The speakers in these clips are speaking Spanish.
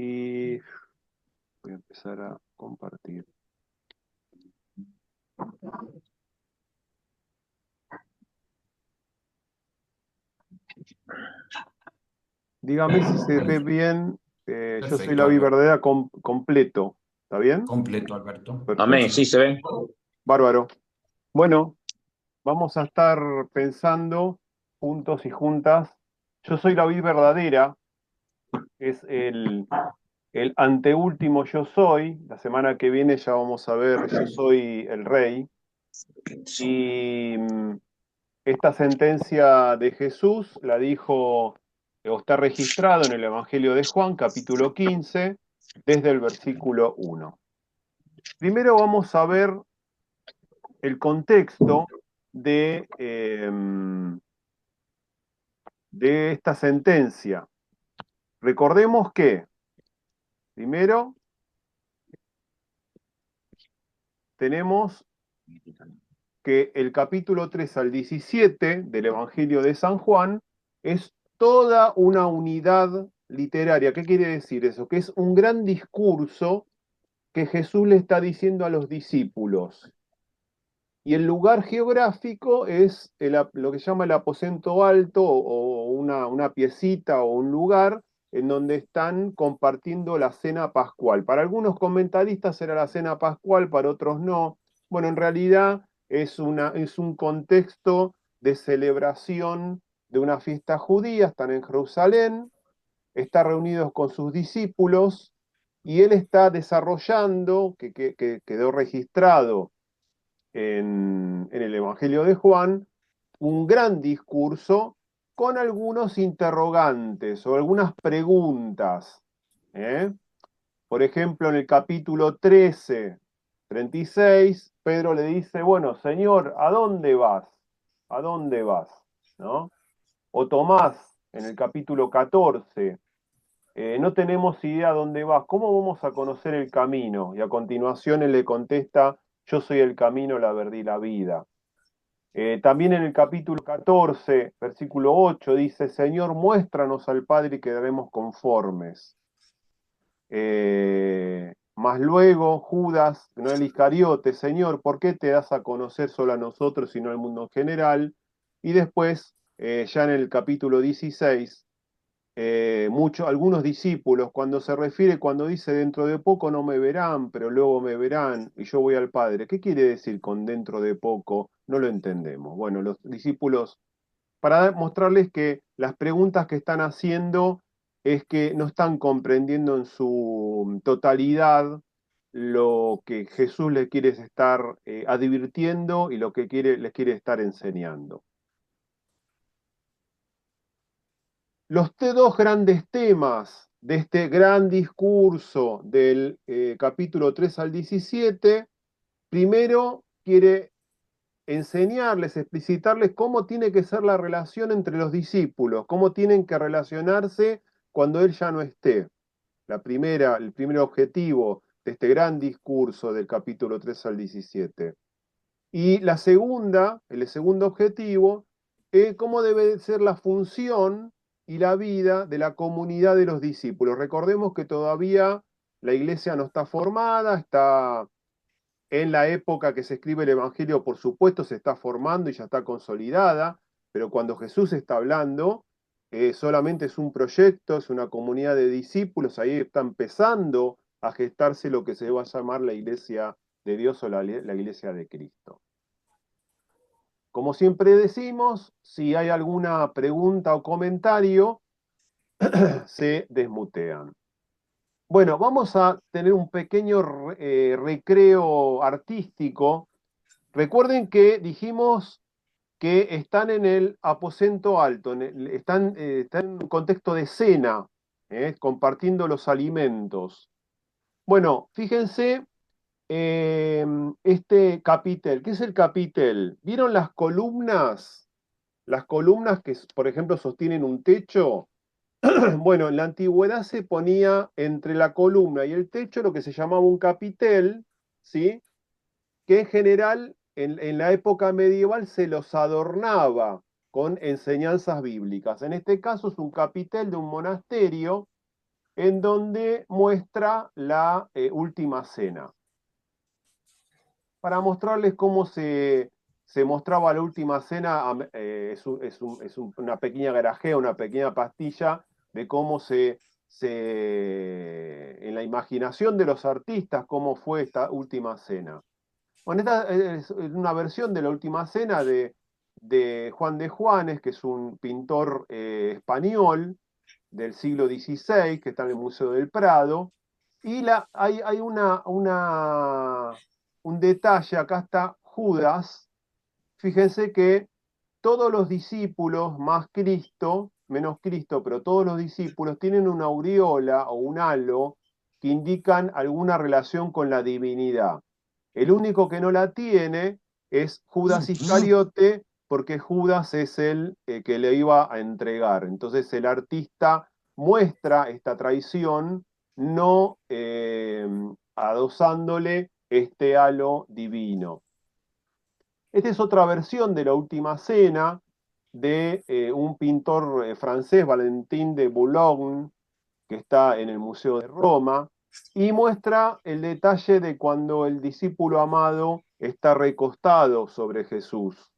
y voy a empezar a compartir. Dígame si se ve bien. Yo soy Perfecto, la vida Alberto. verdadera completo. ¿Está bien? Completo, Alberto. Amén, Perfecto. sí se ven. Bárbaro. Bueno, vamos a estar pensando juntos y juntas. Yo soy la vida verdadera. Es el anteúltimo yo soy. La semana que viene ya vamos a ver yo soy el rey. Y esta sentencia de Jesús la dijo, o está registrado en el Evangelio de Juan, capítulo 15, desde el versículo 1. Primero vamos a ver el contexto de esta sentencia. Recordemos que, primero, tenemos que el capítulo 3 al 17 del Evangelio de San Juan es toda una unidad literaria. ¿Qué quiere decir eso? Que es un gran discurso que Jesús le está diciendo a los discípulos. Y el lugar geográfico es lo que se llama el aposento alto o una piecita o un lugar en donde están compartiendo la cena pascual. Para algunos comentaristas era la cena pascual, para otros no. Bueno, en realidad es un contexto de celebración de una fiesta judía, están en Jerusalén, está reunidos con sus discípulos y él está desarrollando, que quedó registrado en el Evangelio de Juan, un gran discurso con algunos interrogantes o algunas preguntas. ¿eh? Por ejemplo, en el capítulo 13, 36, Pedro le dice, bueno, Señor, ¿a dónde vas? ¿A dónde vas? ¿No? O Tomás, en el capítulo 14, no tenemos idea a dónde vas, ¿cómo vamos a conocer el camino? Y a continuación él le contesta, yo soy el camino, la verdad y la vida. También en el capítulo 14, versículo 8, dice, Señor, muéstranos al Padre y quedaremos conformes. Más luego, Judas, no el Iscariote, Señor, ¿por qué te das a conocer solo a nosotros y no al mundo en general? Y después, ya en el capítulo 16, algunos discípulos, cuando dice dentro de poco no me verán, pero luego me verán y yo voy al Padre, ¿qué quiere decir con dentro de poco? No lo entendemos. Bueno, los discípulos, para mostrarles que las preguntas que están haciendo es que no están comprendiendo en su totalidad lo que Jesús les quiere estar advirtiendo y lo que les quiere estar enseñando. Los dos grandes temas de este gran discurso del capítulo 3 al 17, primero quiere enseñarles, explicitarles cómo tiene que ser la relación entre los discípulos, cómo tienen que relacionarse cuando él ya no esté. El primer objetivo de este gran discurso del capítulo 3 al 17. Y el segundo objetivo, es cómo debe ser la función y la vida de la comunidad de los discípulos. Recordemos que todavía la iglesia no está formada, está en la época que se escribe el Evangelio, por supuesto, se está formando y ya está consolidada, pero cuando Jesús está hablando, solamente es un proyecto, es una comunidad de discípulos, ahí está empezando a gestarse lo que se va a llamar la iglesia de Dios o la iglesia de Cristo. Como siempre decimos, si hay alguna pregunta o comentario, se desmutean. Bueno, vamos a tener un pequeño recreo artístico. Recuerden que dijimos que están en el aposento alto, están en un contexto de cena, compartiendo los alimentos. Bueno, fíjense este capitel. ¿Qué es el capitel? ¿Vieron las columnas? Las columnas que, por ejemplo, sostienen un techo. Bueno, en la antigüedad se ponía entre la columna y el techo lo que se llamaba un capitel, ¿sí? Que en general en la época medieval se los adornaba con enseñanzas bíblicas. En este caso es un capitel de un monasterio en donde muestra la última cena. Para mostrarles cómo se mostraba la última cena, una pequeña garajea, una pequeña pastilla de cómo en la imaginación de los artistas, cómo fue esta última cena. Bueno, esta es una versión de la última cena de Juan de Juanes, que es un pintor español del siglo XVI, que está en el Museo del Prado. Y hay un detalle, acá está Judas. Fíjense que todos los discípulos, más Cristo, menos Cristo, pero todos los discípulos tienen una aureola o un halo que indican alguna relación con la divinidad. El único que no la tiene es Judas Iscariote, porque Judas es el que le iba a entregar. Entonces el artista muestra esta traición no adosándole este halo divino. Esta es otra versión de la Última Cena de un pintor francés, Valentin de Boulogne, que está en el Museo de Roma, y muestra el detalle de cuando el discípulo amado está recostado sobre Jesús.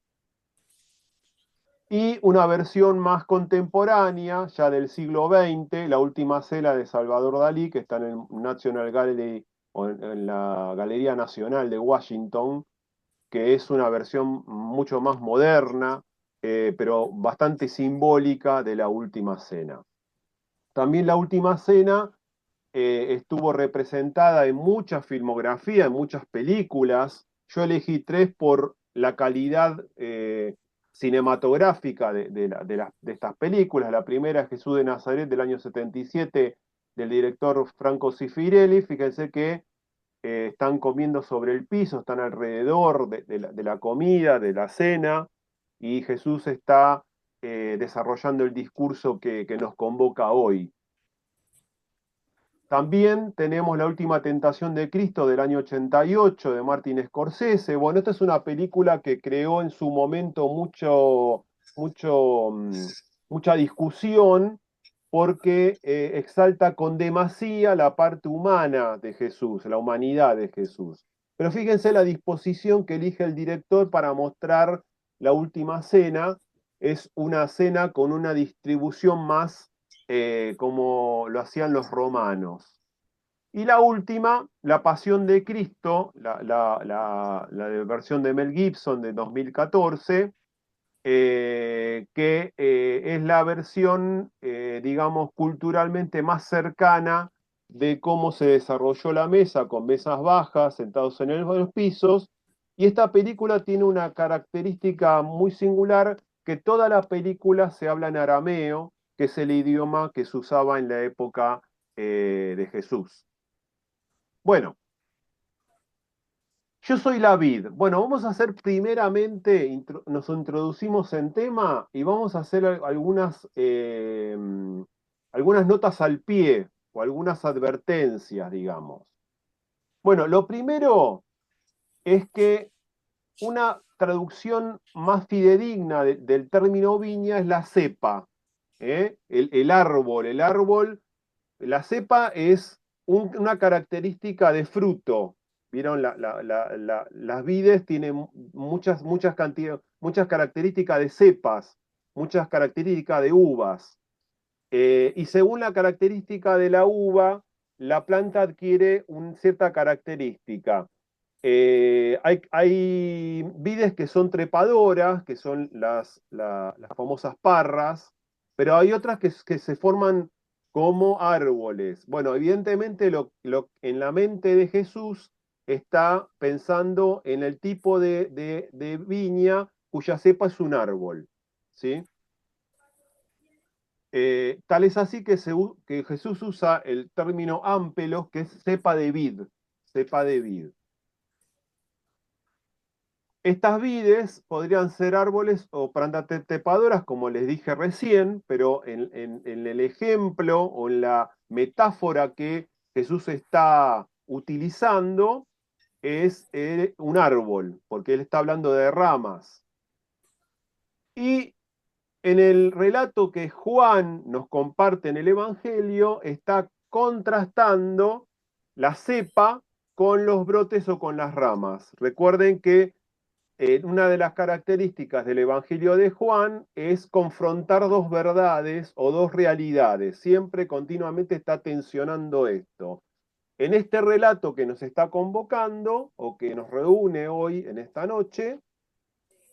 Y una versión más contemporánea, ya del siglo XX, la Última Cena de Salvador Dalí, que está en el National Gallery o en la Galería Nacional de Washington, que es una versión mucho más moderna, pero bastante simbólica de la Última Cena. También la Última Cena estuvo representada en muchas filmografías, en muchas películas. Yo elegí tres por la calidad cinematográfica de estas películas. La primera es Jesús de Nazaret del año 77 del director Franco Zeffirelli. Fíjense que están comiendo sobre el piso, están alrededor de la comida, de la cena, y Jesús está desarrollando el discurso que nos convoca hoy. También tenemos La Última Tentación de Cristo del año 88 de Martin Scorsese. Bueno, esta es una película que creó en su momento mucha discusión porque exalta con demasía la parte humana de Jesús, la humanidad de Jesús. Pero fíjense la disposición que elige el director para mostrar la última cena. Es una cena con una distribución más como lo hacían los romanos. Y la última, La Pasión de Cristo, la versión de Mel Gibson de 2014, que es la versión, digamos, culturalmente más cercana de cómo se desarrolló la mesa, con mesas bajas, sentados en los pisos. Y esta película tiene una característica muy singular, que toda la película se habla en arameo, que es el idioma que se usaba en la época de Jesús. Bueno, yo soy la vid. Bueno, vamos a hacer primeramente, nos introducimos en tema y vamos a hacer algunas notas al pie o algunas advertencias, digamos. Bueno, lo primero es que una traducción más fidedigna del término viña es la cepa, ¿eh? El árbol. La cepa es una característica de fruto. ¿Vieron? Las vides tienen muchas características de cepas, muchas características de uvas. Y según la característica de la uva, la planta adquiere una cierta característica. Hay vides que son trepadoras, que son las famosas parras, pero hay otras que se forman como árboles. Bueno, evidentemente en la mente de Jesús está pensando en el tipo de viña cuya cepa es un árbol, ¿sí? Tal es así que Jesús usa el término ámpelos, que es cepa de vid, cepa de vid. Estas vides podrían ser árboles o plantas trepadoras, como les dije recién, pero en el ejemplo o en la metáfora que Jesús está utilizando es un árbol, porque él está hablando de ramas. Y en el relato que Juan nos comparte en el Evangelio está contrastando la cepa con los brotes o con las ramas. Recuerden que una de las características del Evangelio de Juan es confrontar dos verdades o dos realidades. Siempre continuamente está tensionando esto. En este relato que nos está convocando o que nos reúne hoy en esta noche,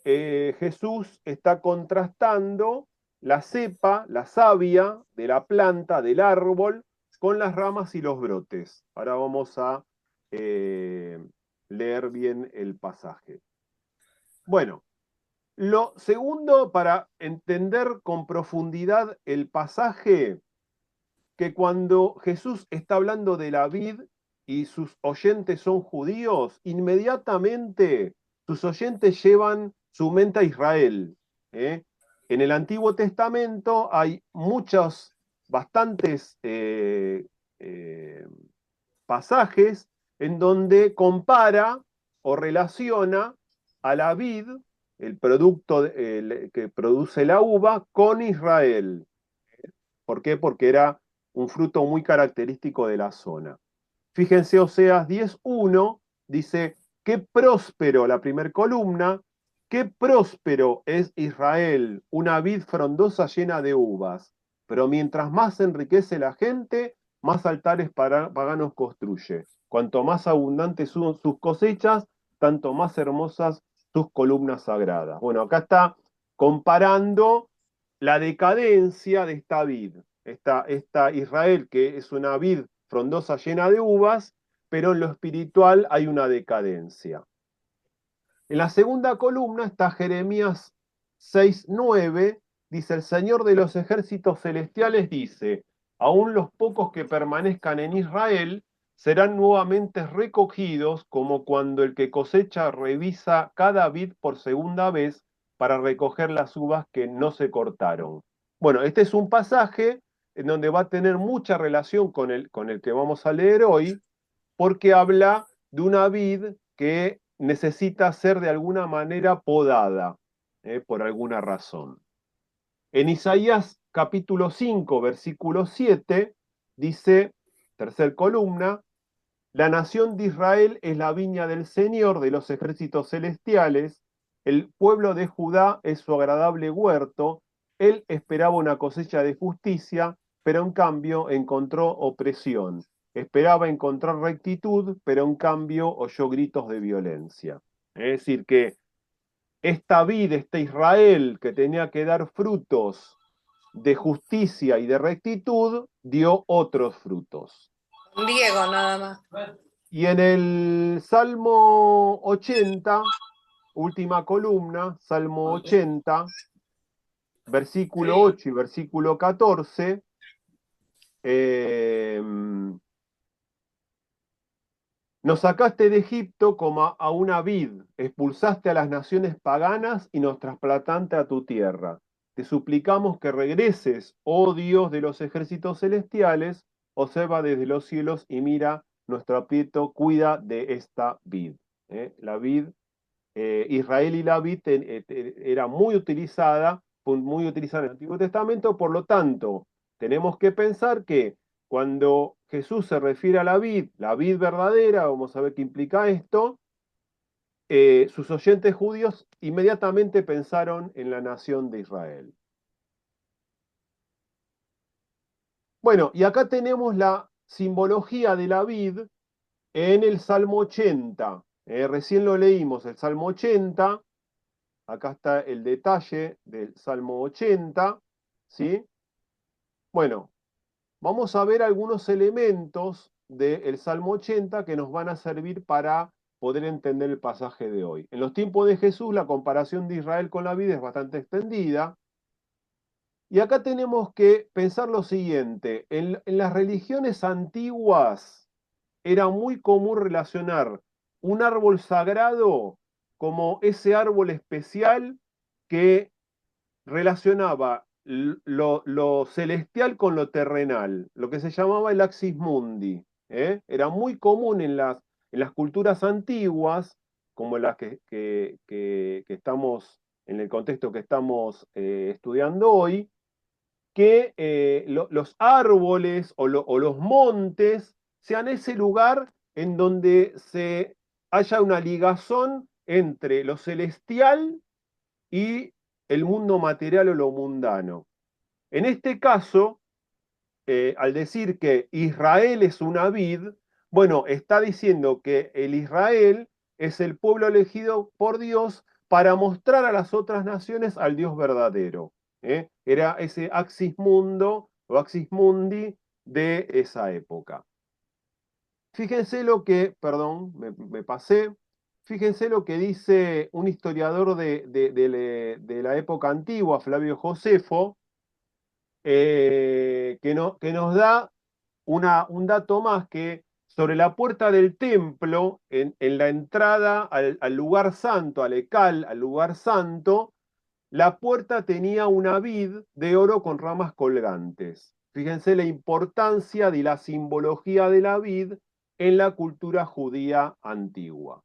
Jesús está contrastando la cepa, la savia de la planta, del árbol, con las ramas y los brotes. Ahora vamos a leer bien el pasaje. Bueno, lo segundo para entender con profundidad el pasaje, que cuando Jesús está hablando de la vid y sus oyentes son judíos, inmediatamente sus oyentes llevan su mente a Israel. ¿Eh? En el Antiguo Testamento hay bastantes eh, pasajes en donde compara o relaciona a la vid, el producto que produce la uva, con Israel. ¿Por qué? Porque era un fruto muy característico de la zona. Fíjense, Oseas 10:1 dice, qué próspero, la primera columna, qué próspero es Israel, una vid frondosa llena de uvas. Pero mientras más se enriquece la gente, más altares paganos construye. Cuanto más abundantes son sus cosechas, tanto más hermosas sus columnas sagradas. Bueno, acá está comparando la decadencia de esta vid. Esta Israel, que es una vid frondosa llena de uvas, pero en lo espiritual hay una decadencia. En la segunda columna está Jeremías 6:9, dice, el Señor de los ejércitos celestiales dice, aún los pocos que permanezcan en Israel serán nuevamente recogidos como cuando el que cosecha revisa cada vid por segunda vez para recoger las uvas que no se cortaron. Bueno, este es un pasaje en donde va a tener mucha relación con el que vamos a leer hoy, porque habla de una vid que necesita ser de alguna manera podada, por alguna razón. En Isaías capítulo 5, versículo 7, dice, tercer columna, la nación de Israel es la viña del Señor de los ejércitos celestiales, el pueblo de Judá es su agradable huerto, él esperaba una cosecha de justicia, pero en cambio encontró opresión. Esperaba encontrar rectitud, pero en cambio oyó gritos de violencia. Es decir, que esta vida, este Israel que tenía que dar frutos de justicia y de rectitud, dio otros frutos. Griego nada más. Y en el Salmo 80, última columna, Salmo 80, versículo 8 y versículo 14, eh, nos sacaste de Egipto como a una vid, expulsaste a las naciones paganas y nos trasplantaste a tu tierra. Te suplicamos que regreses, oh Dios de los ejércitos celestiales, observa desde los cielos y mira nuestro aprieto, cuida de esta vid. La vid, Israel y la vid era fue muy utilizada en el Antiguo Testamento, por lo tanto, tenemos que pensar que cuando Jesús se refiere a la vid verdadera, vamos a ver qué implica esto, sus oyentes judíos inmediatamente pensaron en la nación de Israel. Bueno, y acá tenemos la simbología de la vid en el Salmo 80. Recién lo leímos, el Salmo 80. Acá está el detalle del Salmo 80. ¿Sí? Bueno, vamos a ver algunos elementos del Salmo 80 que nos van a servir para poder entender el pasaje de hoy. En los tiempos de Jesús, la comparación de Israel con la vid es bastante extendida. Y acá tenemos que pensar lo siguiente: en las religiones antiguas era muy común relacionar un árbol sagrado como ese árbol especial que relacionaba lo celestial con lo terrenal, lo que se llamaba el axis mundi. Era muy común en las culturas antiguas, como las que estamos, en el contexto que estamos estudiando hoy, que los árboles o los montes sean ese lugar en donde se haya una ligazón entre lo celestial y el mundo material o lo mundano. En este caso, al decir que Israel es una vid, bueno, está diciendo que el Israel es el pueblo elegido por Dios para mostrar a las otras naciones al Dios verdadero. Era ese axis mundo o axis mundi de esa época. Fíjense lo que, perdón, me pasé, fíjense lo que dice un historiador de la época antigua, Flavio Josefo, que nos da un dato más que sobre la puerta del templo, en la entrada al lugar santo, al Ecal, al lugar santo, la puerta tenía una vid de oro con ramas colgantes. Fíjense la importancia de la simbología de la vid en la cultura judía antigua.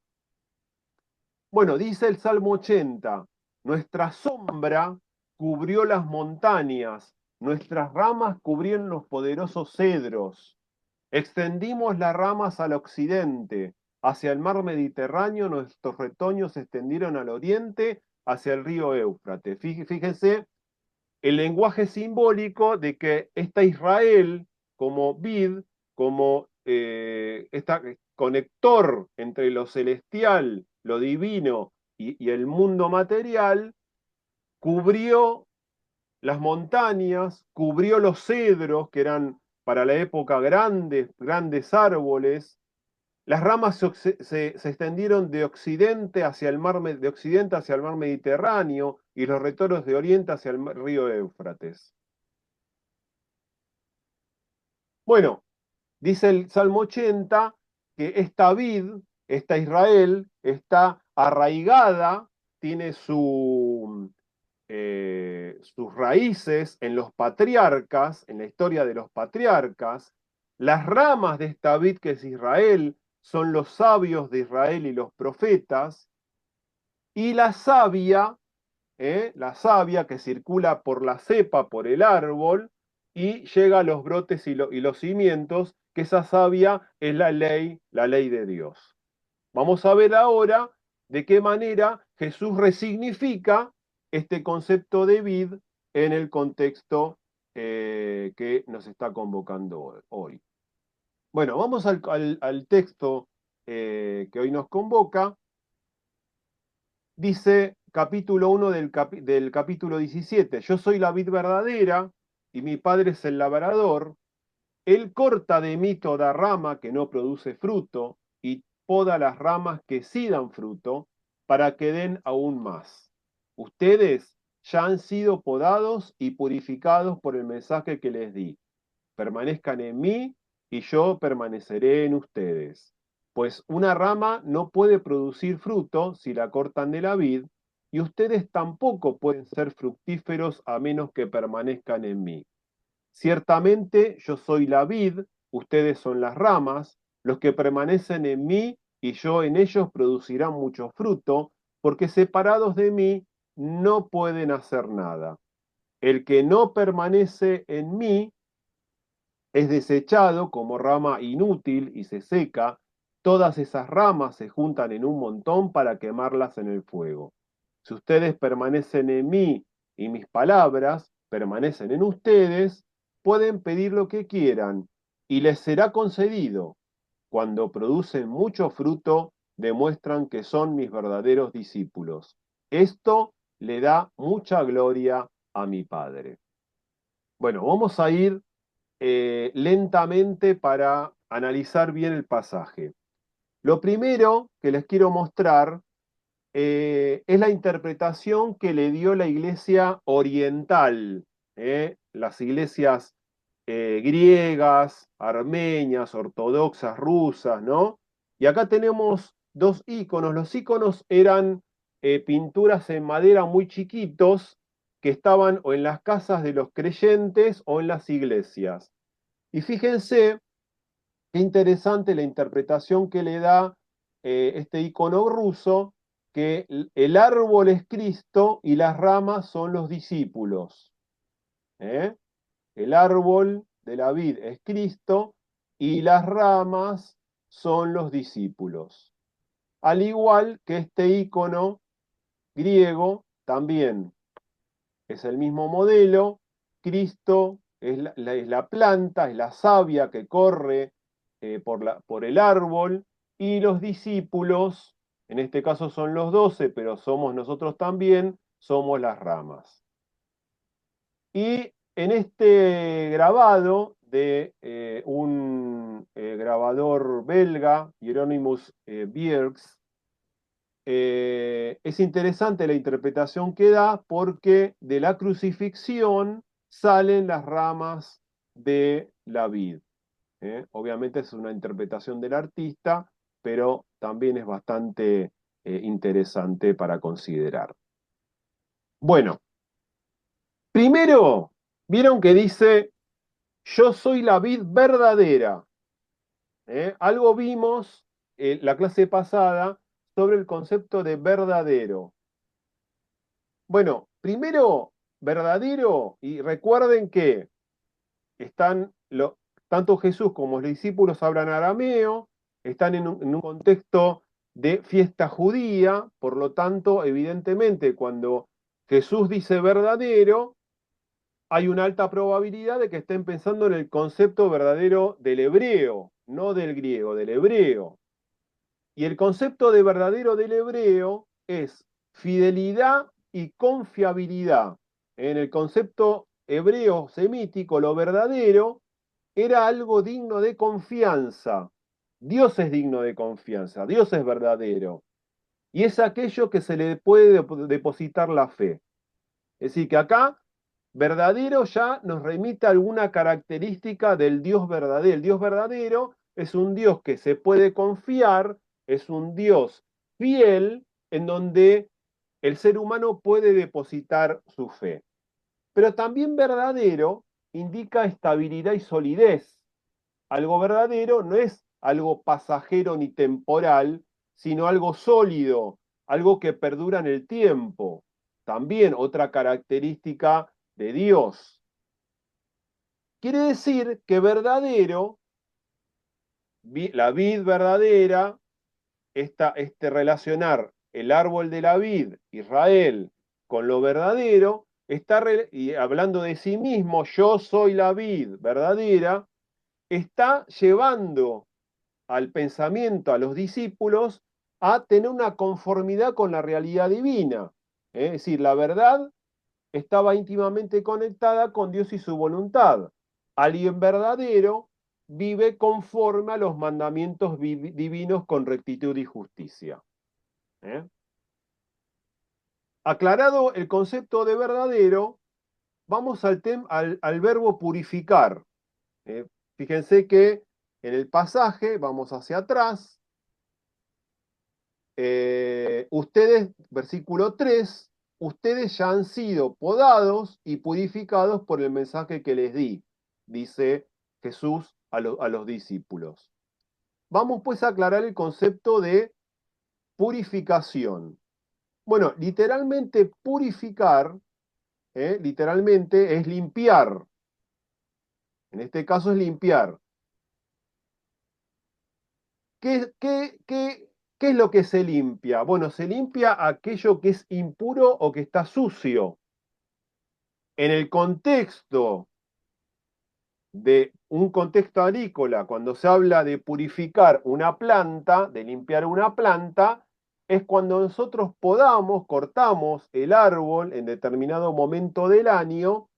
Bueno, dice el Salmo 80, nuestra sombra cubrió las montañas, nuestras ramas cubrieron los poderosos cedros. Extendimos las ramas al occidente, hacia el mar Mediterráneo, nuestros retoños se extendieron al oriente, hacia el río Éufrates. Fíjense el lenguaje simbólico de que esta Israel, como vid, como este conector entre lo celestial, lo divino y el mundo material, cubrió las montañas, cubrió los cedros, que eran para la época grandes, grandes árboles. Las ramas se extendieron de occidente hacia el mar, de occidente hacia el mar Mediterráneo y los retoros de oriente hacia el río Éufrates. Bueno, dice el Salmo 80 que esta vid, esta Israel, está arraigada, tiene sus raíces en los patriarcas, en la historia de los patriarcas. Las ramas de esta vid que es Israel son los sabios de Israel y los profetas. Y la savia que circula por la cepa, por el árbol, y llega a los brotes y los cimientos, que esa savia es la ley de Dios. Vamos a ver ahora de qué manera Jesús resignifica este concepto de vid en el contexto que nos está convocando hoy. Bueno, vamos al texto que hoy nos convoca. Dice capítulo 1 del capítulo 17, yo soy la vid verdadera y mi padre es el labrador. Él corta de mí toda rama que no produce fruto y poda las ramas que sí dan fruto para que den aún más. Ustedes ya han sido podados y purificados por el mensaje que les di. Permanezcan en mí y yo permaneceré en ustedes. Pues una rama no puede producir fruto si la cortan de la vid, y ustedes tampoco pueden ser fructíferos a menos que permanezcan en mí. Ciertamente yo soy la vid, ustedes son las ramas, los que permanecen en mí y yo en ellos producirán mucho fruto, porque separados de mí no pueden hacer nada. El que no permanece en mí es desechado como rama inútil y se seca. Todas esas ramas se juntan en un montón para quemarlas en el fuego. Si ustedes permanecen en mí y mis palabras permanecen en ustedes, pueden pedir lo que quieran y les será concedido. Cuando producen mucho fruto, demuestran que son mis verdaderos discípulos. Esto le da mucha gloria a mi Padre. Bueno, vamos a ir lentamente para analizar bien el pasaje. Lo primero que les quiero mostrar es la interpretación que le dio la iglesia oriental, las iglesias griegas, armenias, ortodoxas, rusas, ¿no? Y acá tenemos dos íconos. Los íconos eran pinturas en madera muy chiquitos que estaban o en las casas de los creyentes o en las iglesias. Y fíjense qué interesante la interpretación que le da este icono ruso, que el árbol es Cristo y las ramas son los discípulos. ¿Eh? El árbol de la vid es Cristo y las ramas son los discípulos. Al igual que este icono griego también es el mismo modelo. Cristo es la planta, es la savia que corre por el árbol, y los discípulos, en este caso son los 12, pero somos nosotros también, somos las ramas. Y en este grabado de un grabador belga, Hieronymus Bierks, es interesante la interpretación que da, porque de la crucifixión salen las ramas de la vid. Obviamente es una interpretación del artista, pero también es bastante interesante para considerar. Bueno, primero, vieron que dice, yo soy la vid verdadera. Algo vimos la clase pasada sobre el concepto de verdadero. Bueno, primero, verdadero, y recuerden que tanto Jesús como los discípulos hablan arameo, están en un contexto de fiesta judía, por lo tanto, evidentemente, cuando Jesús dice verdadero, hay una alta probabilidad de que estén pensando en el concepto verdadero del hebreo, no del griego, del hebreo. Y el concepto de verdadero del hebreo es fidelidad y confiabilidad. En el concepto hebreo semítico, lo verdadero era algo digno de confianza. Dios es digno de confianza, Dios es verdadero. Y es aquello que se le puede depositar la fe. Es decir, que acá verdadero ya nos remite a alguna característica del Dios verdadero. El Dios verdadero es un Dios que se puede confiar, es un Dios fiel en donde el ser humano puede depositar su fe. Pero también verdadero indica estabilidad y solidez. Algo verdadero no es algo pasajero ni temporal, sino algo sólido, algo que perdura en el tiempo. También otra característica de Dios. Quiere decir que verdadero, la vid verdadera, relacionar el árbol de la vid, Israel, con lo verdadero, y hablando de sí mismo, yo soy la vid verdadera, está llevando al pensamiento, a los discípulos, a tener una conformidad con la realidad divina. Es decir, la verdad estaba íntimamente conectada con Dios y su voluntad. Alguien verdadero vive conforme a los mandamientos divinos con rectitud y justicia. ¿Eh? Aclarado el concepto de verdadero, vamos al verbo purificar. ¿Eh? Fíjense que en el pasaje, vamos hacia atrás, ustedes, versículo 3, ustedes ya han sido podados y purificados por el mensaje que les di, dice Jesús a los discípulos. Vamos pues a aclarar el concepto de purificación. Bueno, literalmente purificar, literalmente es limpiar. En este caso es limpiar. ¿Qué es lo que se limpia? Bueno, se limpia aquello que es impuro o que está sucio. En el contexto de un contexto agrícola, cuando se habla de purificar una planta, de limpiar una planta, es cuando nosotros podamos, cortamos el árbol en determinado momento del año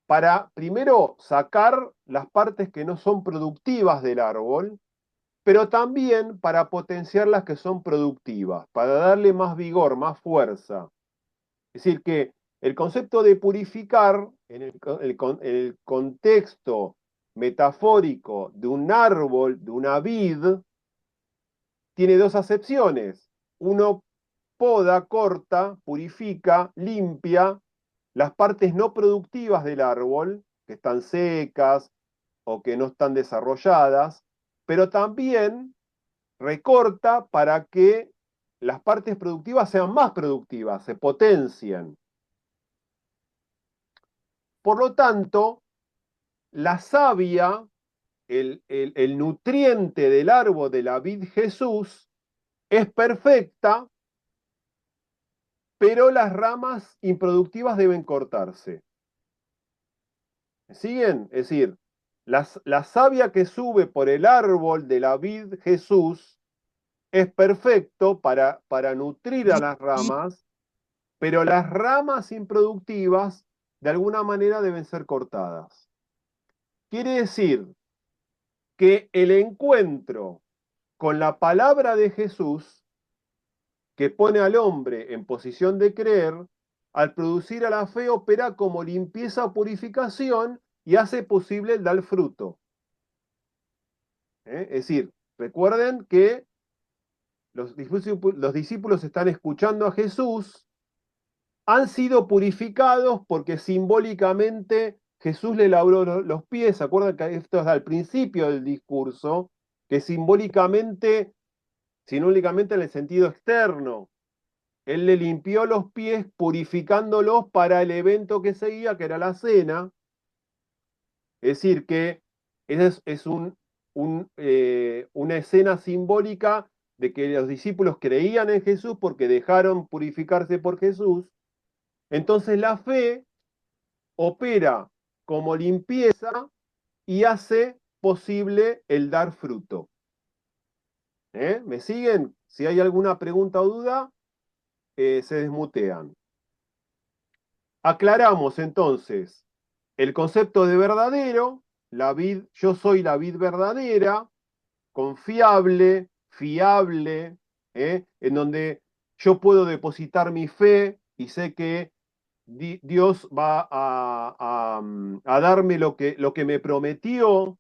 para primero sacar las partes que no son productivas del árbol, pero también para potenciar las que son productivas, para darle más vigor, más fuerza. Es decir, que el concepto de purificar, en el contexto metafórico de un árbol, de una vid, tiene dos acepciones. Uno poda, corta, purifica, limpia las partes no productivas del árbol, que están secas o que no están desarrolladas, pero también recorta para que las partes productivas sean más productivas, se potencien. Por lo tanto, la savia, el nutriente del árbol de la vid Jesús, es perfecta, pero las ramas improductivas deben cortarse. ¿Me siguen? Es decir, la savia que sube por el árbol de la vid Jesús es perfecto para nutrir a las ramas, pero las ramas improductivas de alguna manera deben ser cortadas. Quiere decir que el encuentro con la palabra de Jesús, que pone al hombre en posición de creer, al producir a la fe opera como limpieza o purificación y hace posible el dar fruto. Es decir, recuerden que los discípulos están escuchando a Jesús, han sido purificados porque simbólicamente Jesús le lavó los pies. ¿Se acuerdan que esto es al principio del discurso? Que simbólicamente, en el sentido externo, él le limpió los pies purificándolos para el evento que seguía, que era la cena. Es decir, que es una escena simbólica de que los discípulos creían en Jesús porque dejaron purificarse por Jesús. Entonces la fe opera como limpieza y hace posible el dar fruto. ¿Me siguen? Si hay alguna pregunta o duda, se desmutean. Aclaramos entonces el concepto de verdadero, yo soy la vid verdadera, confiable, fiable, en donde yo puedo depositar mi fe y sé que Dios va a darme lo que me prometió.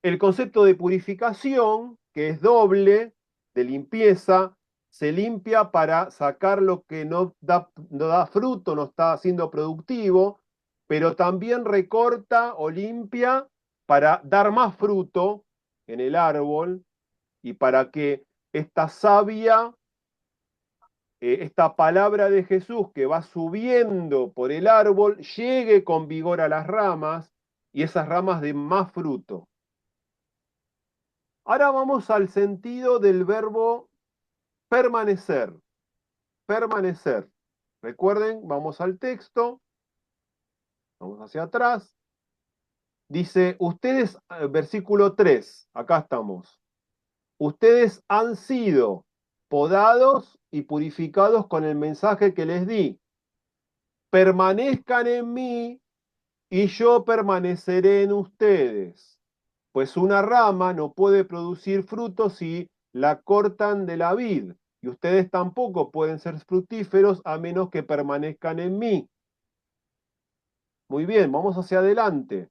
El concepto de purificación, que es doble, de limpieza, se limpia para sacar lo que no da fruto, no está siendo productivo, pero también recorta o limpia para dar más fruto en el árbol y para que esta savia, esta palabra de Jesús que va subiendo por el árbol, llegue con vigor a las ramas y esas ramas den más fruto. Ahora vamos al sentido del verbo permanecer. Permanecer. Recuerden, vamos al texto, vamos hacia atrás. Dice, ustedes, versículo 3, acá estamos. Ustedes han sido podados y purificados con el mensaje que les di. Permanezcan en mí y yo permaneceré en ustedes. Pues una rama no puede producir frutos si la cortan de la vid, y ustedes tampoco pueden ser fructíferos a menos que permanezcan en mí. Muy bien, vamos hacia adelante.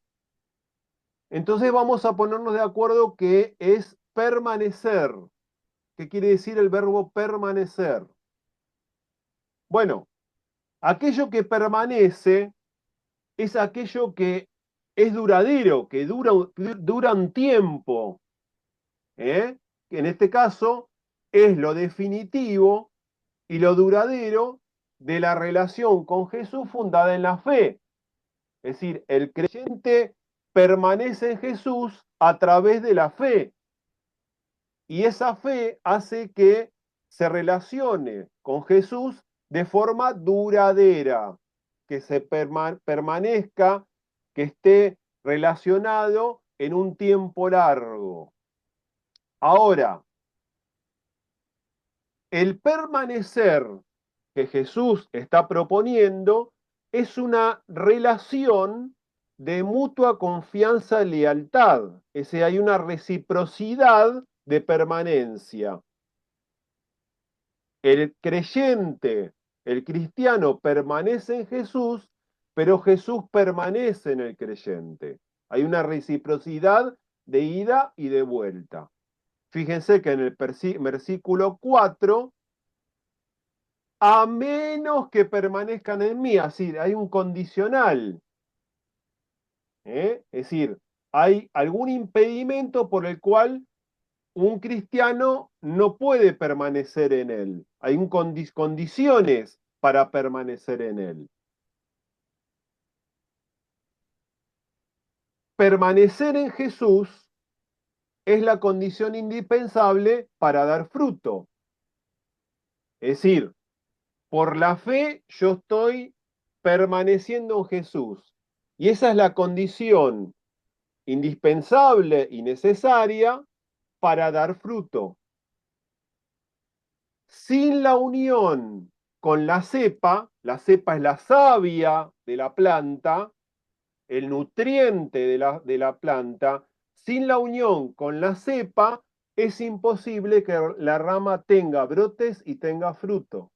Entonces vamos a ponernos de acuerdo que es permanecer. ¿Qué quiere decir el verbo permanecer? Bueno, aquello que permanece es aquello que es duradero, que dura un tiempo. Que en este caso es lo definitivo y lo duradero de la relación con Jesús fundada en la fe. Es decir, el creyente permanece en Jesús a través de la fe. Y esa fe hace que se relacione con Jesús de forma duradera, que se permanezca, que esté relacionado en un tiempo largo. Ahora, el permanecer que Jesús está proponiendo es una relación de mutua confianza y lealtad. Es decir, hay una reciprocidad de permanencia. El creyente, el cristiano permanece en Jesús, pero Jesús permanece en el creyente. Hay una reciprocidad de ida y de vuelta. Fíjense que en el versículo 4, a menos que permanezcan en mí, así, hay un condicional. Es decir, hay algún impedimento por el cual un cristiano no puede permanecer en él. Hay condiciones para permanecer en él. permanecer en Jesús es la condición indispensable para dar fruto. Es decir, por la fe yo estoy permaneciendo en Jesús. Y esa es la condición indispensable y necesaria para dar fruto. Sin la unión con la cepa es la savia de la planta, el nutriente de la planta, sin la unión con la cepa es imposible que la rama tenga brotes y tenga fruto.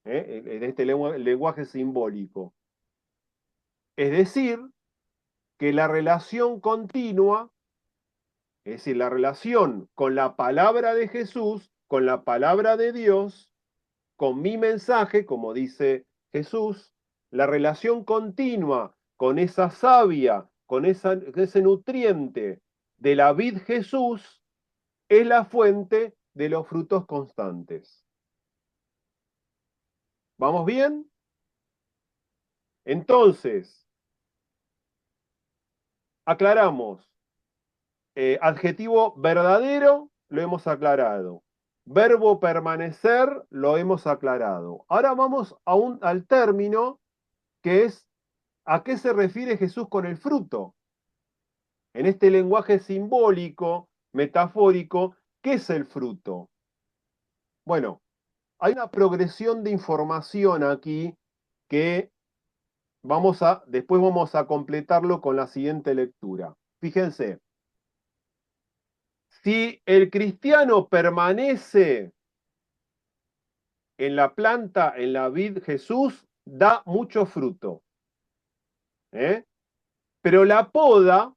En este lenguaje simbólico. Es decir, que la relación continua, es decir, la relación con la palabra de Jesús, con la palabra de Dios, con mi mensaje, como dice Jesús, la relación continua con esa savia, con ese nutriente de la vid Jesús, es la fuente de los frutos constantes. ¿Vamos bien? Entonces, aclaramos. Adjetivo verdadero, lo hemos aclarado. Verbo permanecer, lo hemos aclarado. Ahora vamos al término que es ¿a qué se refiere Jesús con el fruto? En este lenguaje simbólico, metafórico, ¿qué es el fruto? Bueno, hay una progresión de información aquí que después vamos a completarlo con la siguiente lectura. Fíjense, si el cristiano permanece en la planta, en la vid Jesús, da mucho fruto. Pero la poda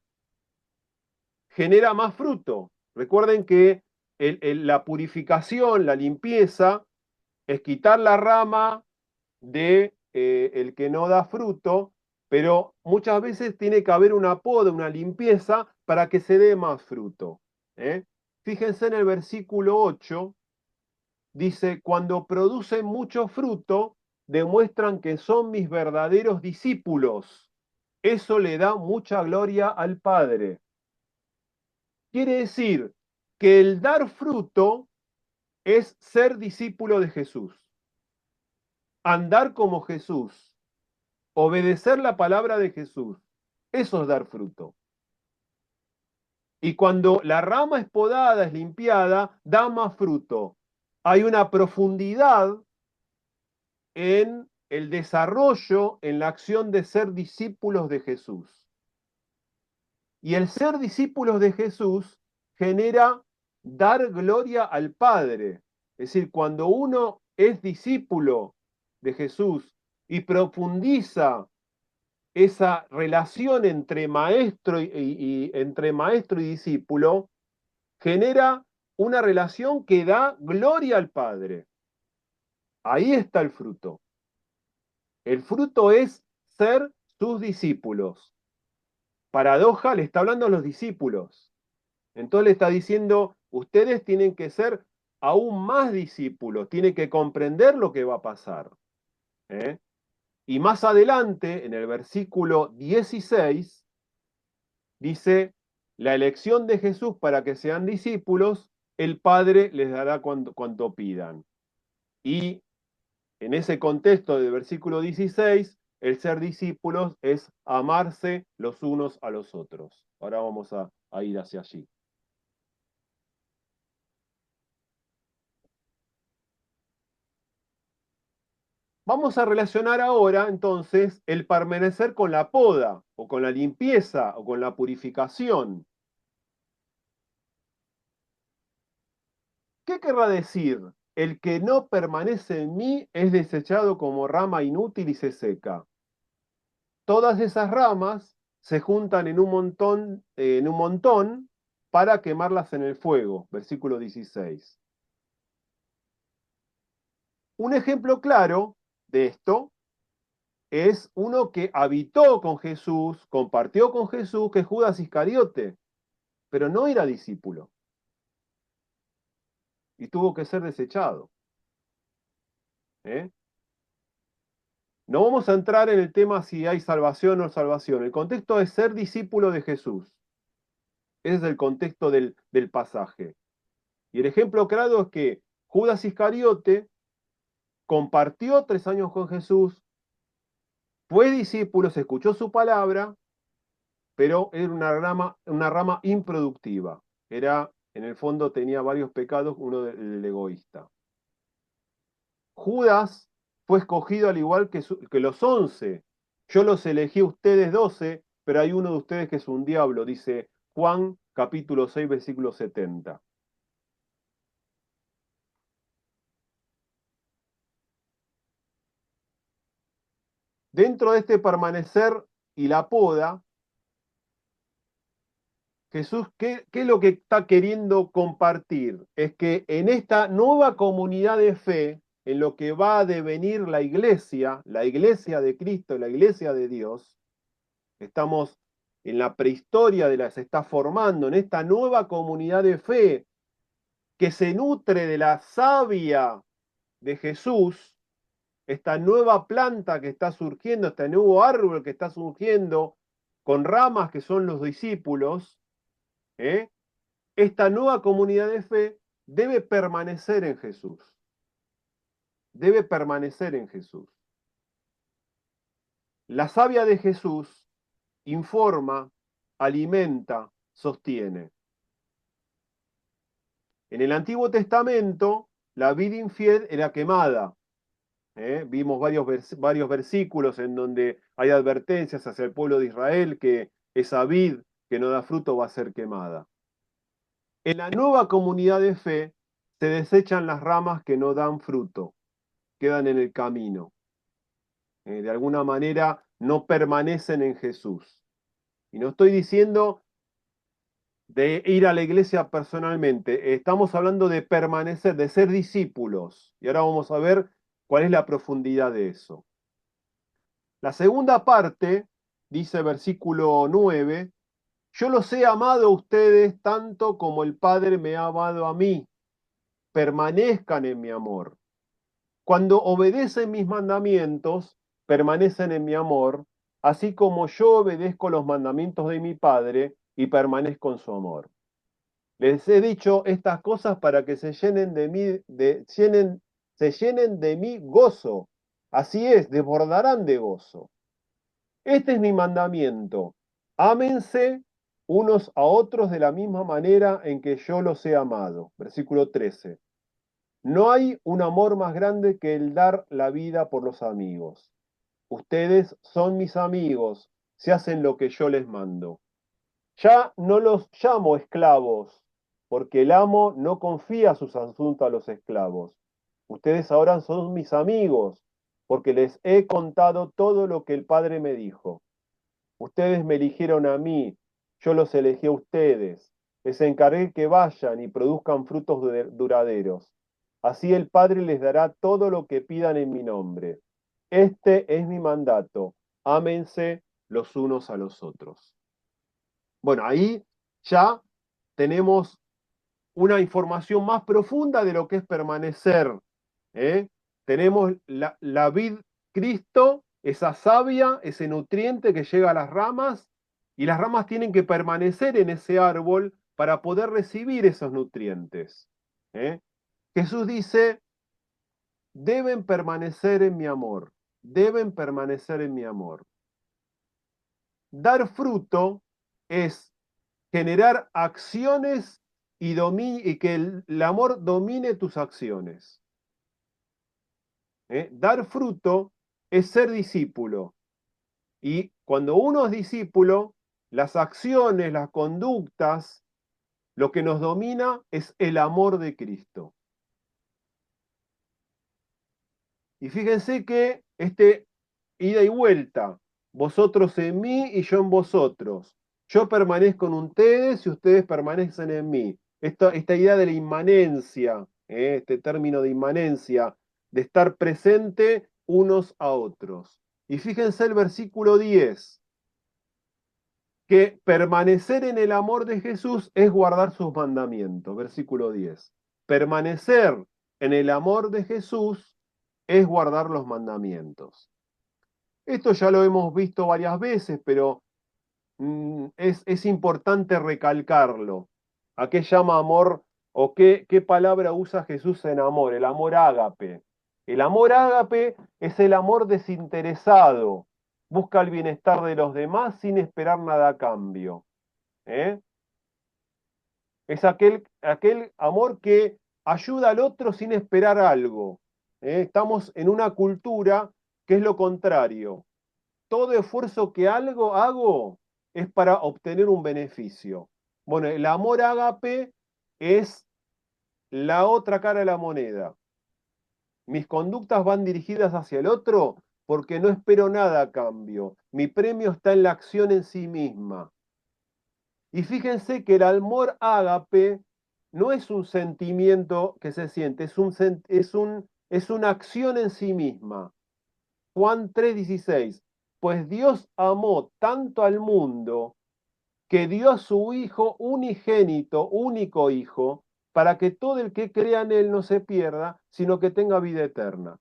genera más fruto. Recuerden que la purificación, la limpieza, es quitar la rama de el que no da fruto, pero muchas veces tiene que haber una poda, una limpieza para que se dé más fruto. Fíjense en el versículo 8, dice, cuando producen mucho fruto, demuestran que son mis verdaderos discípulos. Eso le da mucha gloria al Padre. Quiere decir que el dar fruto es ser discípulo de Jesús, andar como Jesús, obedecer la palabra de Jesús. Eso es dar fruto. Y cuando la rama es podada, es limpiada, da más fruto. Hay una profundidad en el desarrollo, en la acción de ser discípulos de Jesús. Y el ser discípulos de Jesús genera dar gloria al Padre. Es decir, cuando uno es discípulo de Jesús y profundiza esa relación entre maestro entre maestro y discípulo, genera una relación que da gloria al Padre. Ahí está el fruto. El fruto es ser sus discípulos. Paradoja, le está hablando a los discípulos. Entonces le está diciendo, ustedes tienen que ser aún más discípulos, tienen que comprender lo que va a pasar. Y más adelante, en el versículo 16, dice, la elección de Jesús para que sean discípulos, el Padre les dará cuanto pidan. Y en ese contexto del versículo 16, el ser discípulos es amarse los unos a los otros. Ahora vamos a ir hacia allí. Vamos a relacionar ahora entonces el permanecer con la poda, o con la limpieza, o con la purificación. ¿Qué querrá decir? El que no permanece en mí es desechado como rama inútil y se seca. Todas esas ramas se juntan en un montón para quemarlas en el fuego. Versículo 16. Un ejemplo claro de esto es uno que habitó con Jesús, compartió con Jesús, que es Judas Iscariote, pero no era discípulo y tuvo que ser desechado. ¿Eh? No vamos a entrar en el tema si hay salvación o no salvación. El contexto es ser discípulo de Jesús. Ese es el contexto del pasaje. Y el ejemplo claro es que Judas Iscariote compartió 3 años con Jesús, fue discípulo, se escuchó su palabra, pero era una rama improductiva. Era, en el fondo, tenía varios pecados, uno del egoísta. Judas fue escogido al igual que los 11. Yo los elegí a ustedes 12, pero hay uno de ustedes que es un diablo, dice Juan capítulo 6, versículo 70. Dentro de este permanecer y la poda, Jesús, ¿qué es lo que está queriendo compartir? Es que en esta nueva comunidad de fe, en lo que va a devenir la iglesia de Cristo, la iglesia de Dios, estamos en la prehistoria se está formando en esta nueva comunidad de fe que se nutre de la savia de Jesús, esta nueva planta que está surgiendo, este nuevo árbol que está surgiendo con ramas que son los discípulos, ¿eh? Esta nueva comunidad de fe debe permanecer en Jesús. Debe permanecer en Jesús. La savia de Jesús informa, alimenta, sostiene. En el Antiguo Testamento, la vid infiel era quemada. Vimos varios versículos en donde hay advertencias hacia el pueblo de Israel que esa vid que no da fruto va a ser quemada. En la nueva comunidad de fe se desechan las ramas que no dan fruto, quedan en el camino. De alguna manera no permanecen en Jesús. Y no estoy diciendo de ir a la iglesia personalmente, estamos hablando de permanecer, de ser discípulos. Y ahora vamos a ver cuál es la profundidad de eso. La segunda parte, dice versículo 9, yo los he amado a ustedes tanto como el Padre me ha amado a mí. Permanezcan en mi amor. Cuando obedecen mis mandamientos, permanecen en mi amor, así como yo obedezco los mandamientos de mi Padre y permanezco en su amor. Les he dicho estas cosas para que se llenen de mí, se llenen de mi gozo. Así es, desbordarán de gozo. Este es mi mandamiento. Ámense unos a otros de la misma manera en que yo los he amado. Versículo 13. No hay un amor más grande que el dar la vida por los amigos. Ustedes son mis amigos, si hacen lo que yo les mando. Ya no los llamo esclavos, porque el amo no confía sus asuntos a los esclavos. Ustedes ahora son mis amigos, porque les he contado todo lo que el Padre me dijo. Ustedes me eligieron a mí, yo los elegí a ustedes. Les encargué que vayan y produzcan frutos duraderos. Así el Padre les dará todo lo que pidan en mi nombre. Este es mi mandato. Ámense los unos a los otros. Bueno, ahí ya tenemos una información más profunda de lo que es permanecer. ¿eh? Tenemos la vid Cristo, esa savia, ese nutriente que llega a las ramas, y las ramas tienen que permanecer en ese árbol para poder recibir esos nutrientes. ¿eh? Jesús dice, deben permanecer en mi amor, deben permanecer en mi amor. Dar fruto es generar acciones y que el amor domine tus acciones. Dar fruto es ser discípulo. Y cuando uno es discípulo, las acciones, las conductas, lo que nos domina es el amor de Cristo. Y fíjense que ida y vuelta, vosotros en mí y yo en vosotros. Yo permanezco en ustedes y ustedes permanecen en mí. Esta idea de la inmanencia, este término de inmanencia, de estar presente unos a otros. Y fíjense el versículo 10, que permanecer en el amor de Jesús es guardar sus mandamientos. Versículo 10. Permanecer en el amor de Jesús es guardar los mandamientos. Esto ya lo hemos visto varias veces, pero es importante recalcarlo. ¿A qué llama amor o qué palabra usa Jesús en amor? El amor ágape. El amor ágape es el amor desinteresado. Busca el bienestar de los demás sin esperar nada a cambio. ¿Eh? Es aquel amor que ayuda al otro sin esperar algo. Estamos en una cultura que es lo contrario. Todo esfuerzo que algo hago es para obtener un beneficio. Bueno, el amor ágape es la otra cara de la moneda. Mis conductas van dirigidas hacia el otro porque no espero nada a cambio. Mi premio está en la acción en sí misma. Y fíjense que el amor ágape no es un sentimiento que se siente, es una acción en sí misma. Juan 3:16, pues Dios amó tanto al mundo que dio a su Hijo unigénito, único Hijo, para que todo el que crea en Él no se pierda, sino que tenga vida eterna.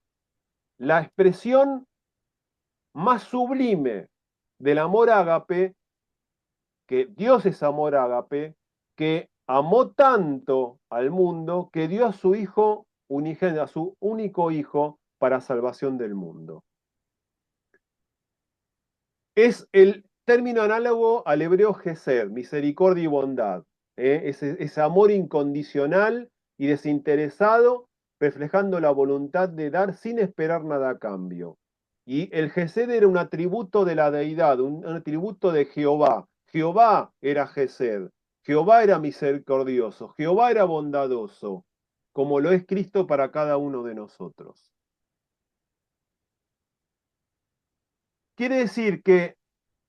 La expresión más sublime del amor ágape, que Dios es amor ágape, que amó tanto al mundo que dio a su Hijo unigénito, a su único Hijo, para salvación del mundo. Es el término análogo al hebreo gesed, misericordia y bondad. Ese amor incondicional y desinteresado, reflejando la voluntad de dar sin esperar nada a cambio. Y el gesed era un atributo de la deidad, un atributo de Jehová. Jehová era gesed, Jehová era misericordioso, Jehová era bondadoso, como lo es Cristo para cada uno de nosotros. Quiere decir que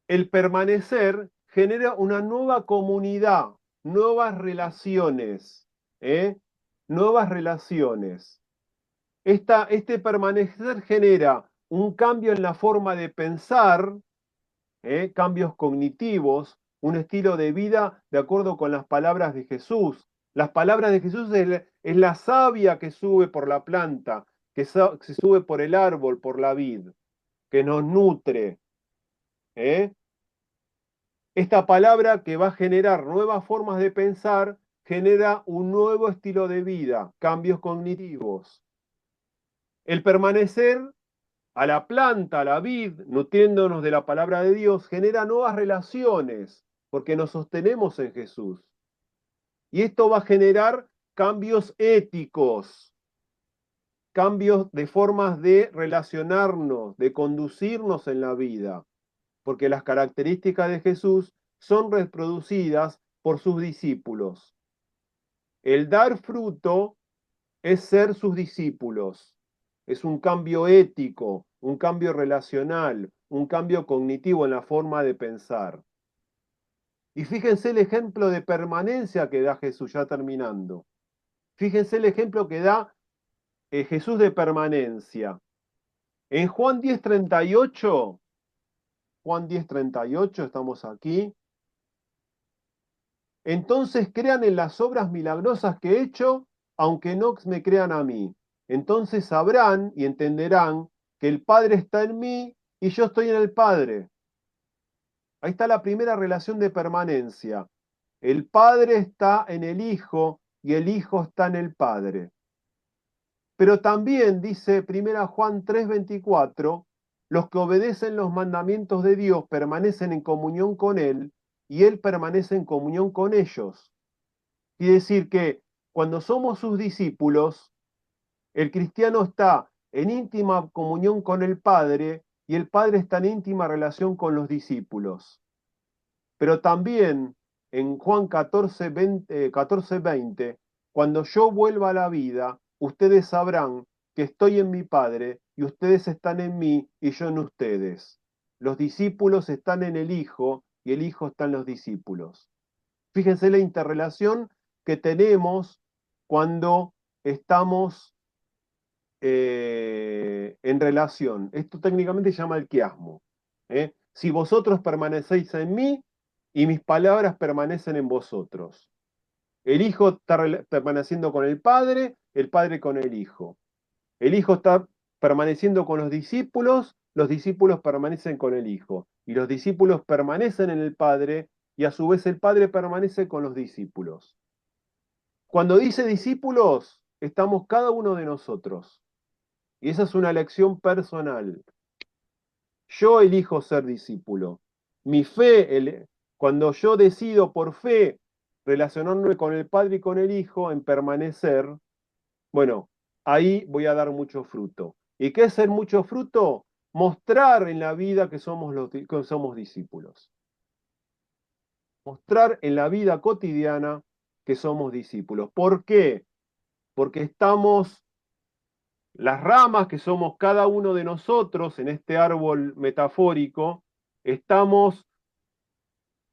el permanecer genera una nueva comunidad, nuevas relaciones, ¿eh? Nuevas relaciones. Este permanecer genera un cambio en la forma de pensar, cambios cognitivos, un estilo de vida de acuerdo con las palabras de Jesús. Las palabras de Jesús es la savia que sube por la planta, que se sube por el árbol, por la vid, que nos nutre. ¿Eh? Esta palabra que va a generar nuevas formas de pensar, genera un nuevo estilo de vida, cambios cognitivos. El permanecer a la planta, a la vid, nutriéndonos de la palabra de Dios, genera nuevas relaciones, porque nos sostenemos en Jesús. Y esto va a generar cambios éticos, cambios de formas de relacionarnos, de conducirnos en la vida, porque las características de Jesús son reproducidas por sus discípulos. El dar fruto es ser sus discípulos. Es un cambio ético, un cambio relacional, un cambio cognitivo en la forma de pensar. Y fíjense el ejemplo de permanencia que da Jesús, ya terminando. Fíjense el ejemplo que da Jesús de permanencia. En Juan 10:38, Juan 10:38, estamos aquí. Entonces crean en las obras milagrosas que he hecho, aunque no me crean a mí. Entonces sabrán y entenderán que el Padre está en mí y yo estoy en el Padre. Ahí está la primera relación de permanencia. El Padre está en el Hijo y el Hijo está en el Padre. Pero también dice 1 Juan 3:24, los que obedecen los mandamientos de Dios permanecen en comunión con Él y Él permanece en comunión con ellos. Quiere decir que cuando somos sus discípulos, el cristiano está en íntima comunión con el Padre y el Padre está en íntima relación con los discípulos. Pero también en Juan 14:20, cuando yo vuelva a la vida, ustedes sabrán que estoy en mi Padre y ustedes están en mí y yo en ustedes. Los discípulos están en el Hijo y el Hijo está en los discípulos. Fíjense la interrelación que tenemos cuando estamos en relación. Esto técnicamente se llama el quiasmo. Si vosotros permanecéis en mí y mis palabras permanecen en vosotros. El Hijo está permaneciendo con el Padre con el Hijo. El Hijo está permaneciendo con los los discípulos permanecen con el Hijo, y los discípulos permanecen en el Padre, y a su vez el Padre permanece con los discípulos. Cuando dice discípulos, estamos cada uno de nosotros, y esa es una elección personal. Yo elijo ser discípulo. Mi fe, cuando yo decido por fe relacionarme con el Padre y con el Hijo en permanecer, bueno, ahí voy a dar mucho fruto. ¿Y qué es ser mucho fruto? Mostrar en la vida que que somos discípulos. Mostrar en la vida cotidiana que somos discípulos. ¿Por qué? Porque estamos, las ramas que somos cada uno de nosotros en este árbol metafórico, estamos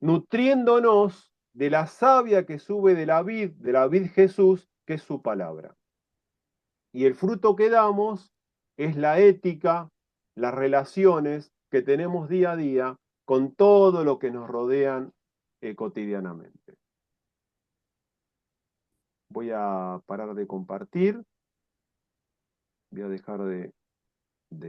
nutriéndonos de la savia que sube de la vid Jesús, que es su palabra. Y el fruto que damos es la ética, las relaciones que tenemos día a día con todo lo que nos rodean cotidianamente. Voy a parar de compartir, voy a dejar de